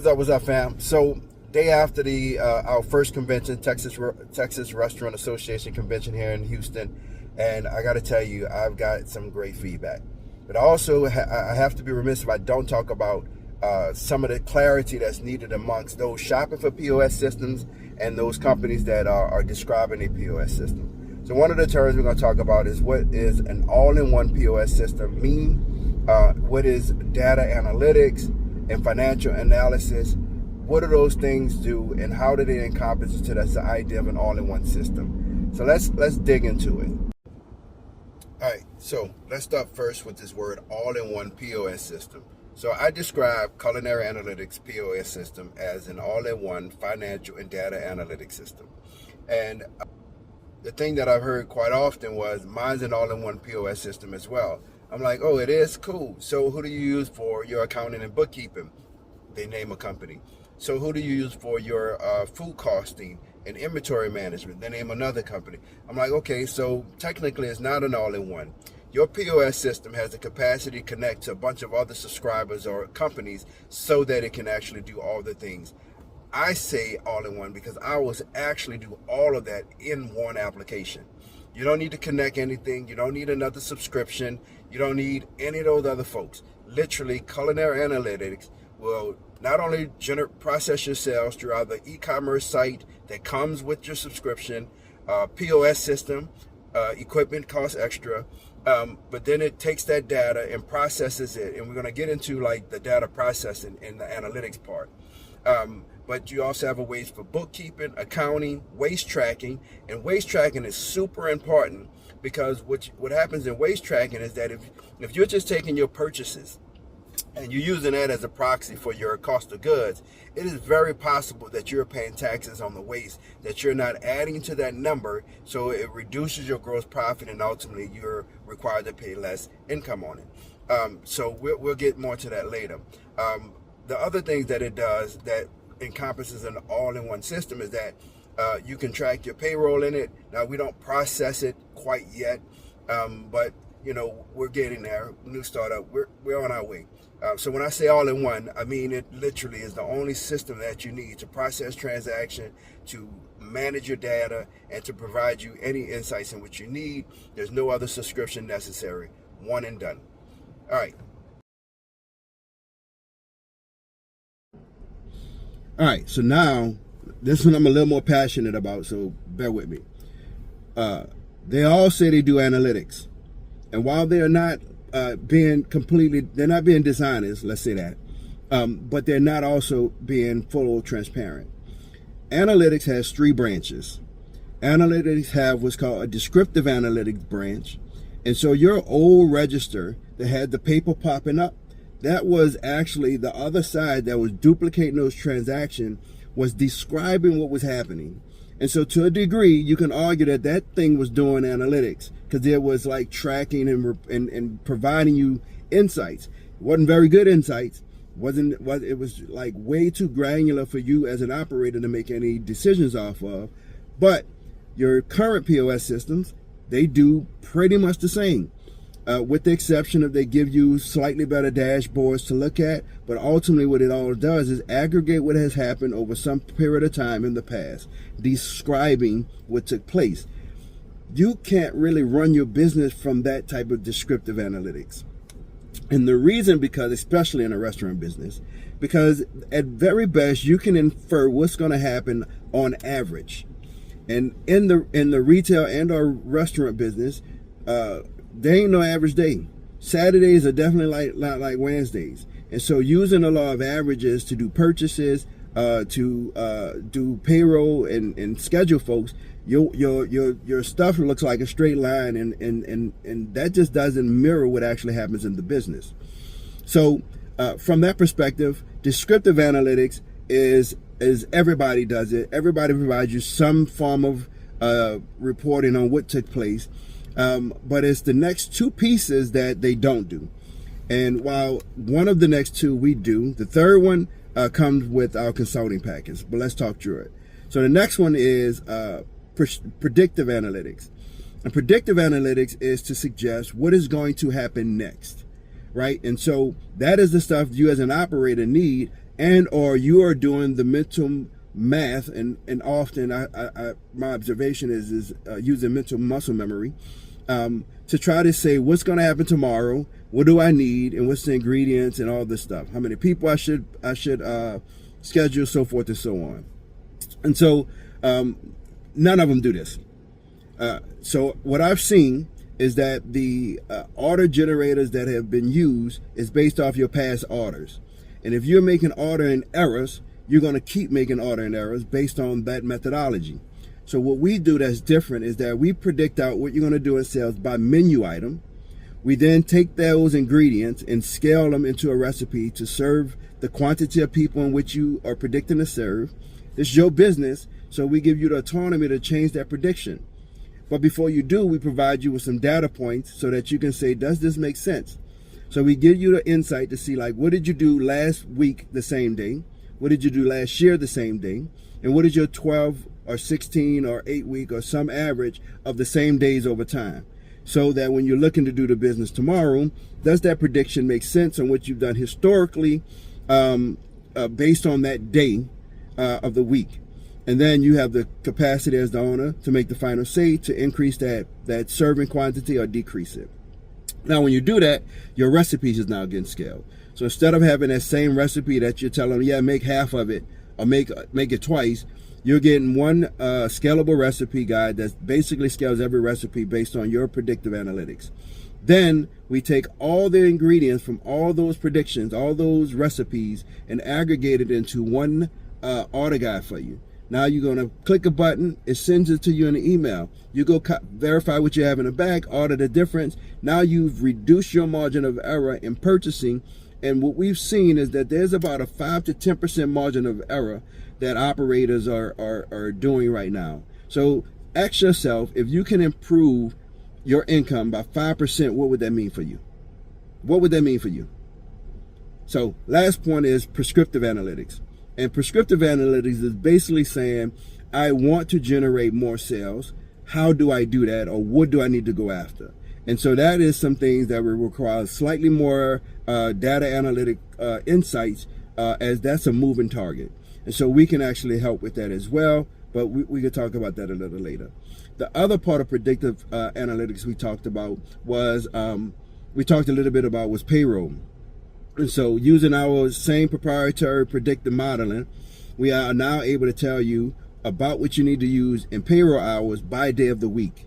What's up, fam? So, day after the our first convention, Texas Restaurant Association convention here in Houston, and I got to tell you, I've got some great feedback. But also, I have to be remiss if I don't talk about some of the clarity that's needed amongst those shopping for POS systems and those companies that are describing a POS system. So, one of the terms we're going to talk about is what is an all-in-one POS system mean? What is data analytics and financial analysis? What do those things do, and how do they encompass into the idea of an all-in-one system? So let's dig into it. All right, so let's start first with this word all-in-one POS system. So I describe Culinary Analytics POS system as an all-in-one financial and data analytics system. And the thing that I've heard quite often was, mine's an all-in-one POS system as well. I'm like, oh, it is? Cool. So who do you use for your accounting and bookkeeping? They name a company. So who do you use for your food costing and inventory management? They name another company. I'm like, okay, so technically it's not an all-in-one. Your POS system has the capacity to connect to a bunch of other subscribers or companies so that it can actually do all the things. I say all-in-one because I will actually do all of that in one application. You don't need to connect anything. You don't need another subscription. You don't need any of those other folks. Literally, Culinary Analytics will not only process your sales throughout the e-commerce site that comes with your subscription, POS system, equipment costs extra, but then it takes that data and processes it. And we're going to get into like the data processing in the analytics part. But you also have a ways for bookkeeping, accounting, waste tracking, and waste tracking is super important because what happens in waste tracking is that if you're just taking your purchases and you're using that as a proxy for your cost of goods, it is very possible that you're paying taxes on the waste that you're not adding to that number, so it reduces your gross profit and ultimately you're required to pay less income on it. So we'll get more to that later. The other things that it does that encompasses an all-in-one system is that you can track your payroll in it. Now, we don't process it quite yet, but you know, we're getting there. New startup, we're on our way. So when I say all-in-one, I mean it literally is the only system that you need to process transaction, to manage your data, and to provide you any insights in what you need. There's no other subscription necessary. One and done. All right. All right, so now, this one I'm a little more passionate about, so bear with me. They all say they do analytics. And while they're not they're not being dishonest, let's say that, but they're not also being full transparent. Analytics has three branches. Analytics have what's called a descriptive analytics branch. And so your old register that had the paper popping up, that was actually the other side that was duplicating those transactions, was describing what was happening. And so to a degree, you can argue that that thing was doing analytics because it was like tracking and providing you insights. It wasn't very good insights. It was like way too granular for you as an operator to make any decisions off of. But your current POS systems, they do pretty much the same. With the exception of they give you slightly better dashboards to look at, but ultimately what it all does is aggregate what has happened over some period of time in the past, describing what took place. You can't really run your business from that type of descriptive analytics. And the reason, because especially in a restaurant business, because at very best you can infer what's going to happen on average. And in the retail and or restaurant business, there ain't no average day. Saturdays are definitely like Wednesdays. And so using the law of averages to do purchases, to do payroll and schedule folks, your stuff looks like a straight line, and that just doesn't mirror what actually happens in the business. So from that perspective, descriptive analytics is everybody does it. Everybody provides you some form of reporting on what took place. But it's the next two pieces that they don't do. And while one of the next two we do, the third one comes with our consulting package. But let's talk through it. So the next one is predictive analytics. And predictive analytics is to suggest what is going to happen next, right? And so that is the stuff you as an operator need and or you are doing the mental math, and often my observation is using mental muscle memory to try to say what's going to happen tomorrow, what do I need, and what's the ingredients and all this stuff, how many people I should schedule, so forth and so on. And so none of them do this. So what I've seen is that the order generators that have been used is based off your past orders. And if you're making ordering errors, you're going to keep making ordering errors based on that methodology. So what we do that's different is that we predict out what you're going to do in sales by menu item. We then take those ingredients and scale them into a recipe to serve the quantity of people in which you are predicting to serve. This is your business, so we give you the autonomy to change that prediction. But before you do, we provide you with some data points so that you can say, does this make sense? So we give you the insight to see, like, what did you do last week the same day? What did you do last year the same day? And what is your 12 or 16 or 8 week or some average of the same days over time? So that when you're looking to do the business tomorrow, does that prediction make sense on what you've done historically based on that day of the week? And then you have the capacity as the owner to make the final say to increase that serving quantity or decrease it. Now, when you do that, your recipes is now getting scaled. So instead of having that same recipe that you're telling them, yeah, make half of it or make it twice, you're getting one scalable recipe guide that basically scales every recipe based on your predictive analytics. Then we take all the ingredients from all those predictions, all those recipes, and aggregate it into one order guide for you. Now you're going to click a button, it sends it to you in an email. You go verify what you have in the bag, order the difference. Now you've reduced your margin of error in purchasing. And what we've seen is that there's about a 5 to 10% margin of error that operators are doing right now. So ask yourself, if you can improve your income by 5%, what would that mean for you? What would that mean for you? So last point is prescriptive analytics. And prescriptive analytics is basically saying, I want to generate more sales. How do I do that? Or what do I need to go after? And so that is some things that will require slightly more data analytic insights, as that's a moving target. And so we can actually help with that as well, but we could talk about that a little later. The other part of predictive analytics we talked about was, we talked a little bit about was payroll. And so using our same proprietary predictive modeling, we are now able to tell you about what you need to use in payroll hours by day of the week,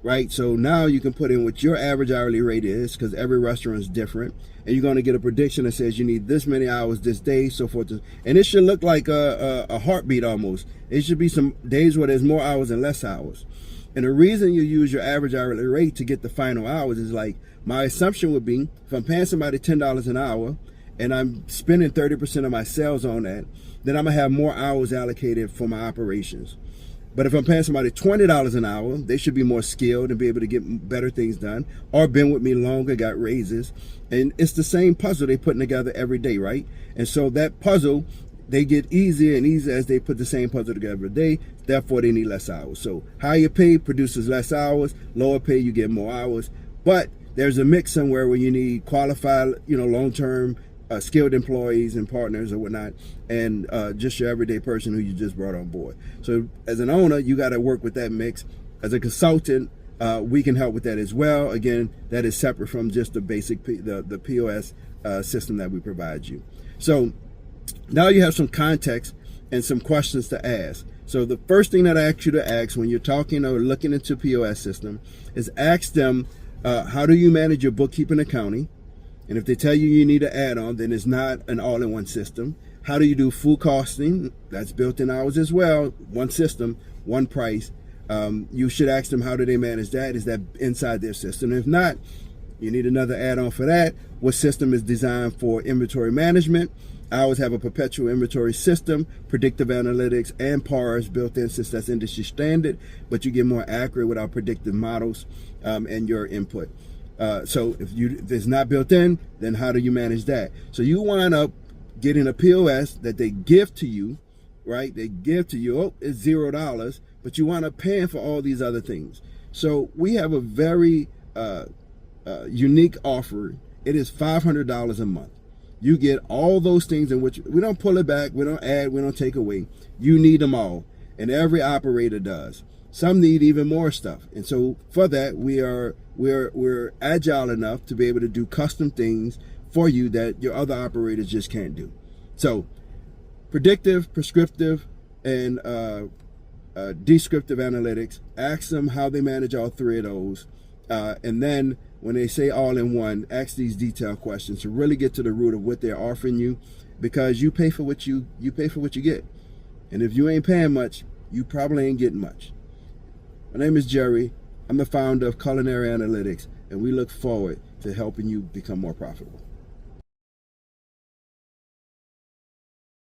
right? So now you can put in what your average hourly rate is, because every restaurant is different, and you're going to get a prediction that says you need this many hours this day, so forth. And it should look like a heartbeat almost. It should be some days where there's more hours and less hours. And the reason you use your average hourly rate to get the final hours is, like, my assumption would be, if I'm paying somebody $10 an hour and I'm spending 30% of my sales on that, then I'm gonna have more hours allocated for my operations. But if I'm paying somebody $20 an hour, they should be more skilled and be able to get better things done, or been with me longer, got raises. And it's the same puzzle they're putting together every day, right? And so that puzzle, they get easier and easier as they put the same puzzle together every day. Therefore, they need less hours. So higher pay produces less hours, lower pay, you get more hours. But there's a mix somewhere where you need qualified, long-term skilled employees and partners or whatnot, and just your everyday person who you just brought on board. So as an owner, you got to work with that mix. As a consultant, we can help with that as well. Again, that is separate from just the basic the POS system that we provide you. So now you have some context and some questions to ask. So the first thing that I ask you to ask when you're talking or looking into POS system is ask them, how do you manage your bookkeeping and accounting? And if they tell you you need an add-on, then it's not an all-in-one system. How do you do food costing? That's built in ours as well. One system, one price. You should ask them, how do they manage that? Is that inside their system? If not, you need another add-on for that. What system is designed for inventory management? Ours have a perpetual inventory system, predictive analytics, and PARs built in, since that's industry standard, but you get more accurate with our predictive models and your input. So if it's not built in, then how do you manage that? So you wind up getting a POS that they give to you, right? They give to you, oh, it's $0, but you wind up paying for all these other things. So we have a very unique offer. It is $500 a month. You get all those things in which we don't pull it back, we don't add, we don't take away. You need them all, and every operator does. Some need even more stuff, and so for that we're agile enough to be able to do custom things for you that your other operators just can't do. So predictive, prescriptive, and descriptive analytics. Ask them how they manage all three of those, and then when they say all in one, ask these detailed questions to really get to the root of what they're offering you, because you pay for what you pay for what you get, and if you ain't paying much, you probably ain't getting much. My name is Jerry. I'm the founder of Culinary Analytics, and we look forward to helping you become more profitable.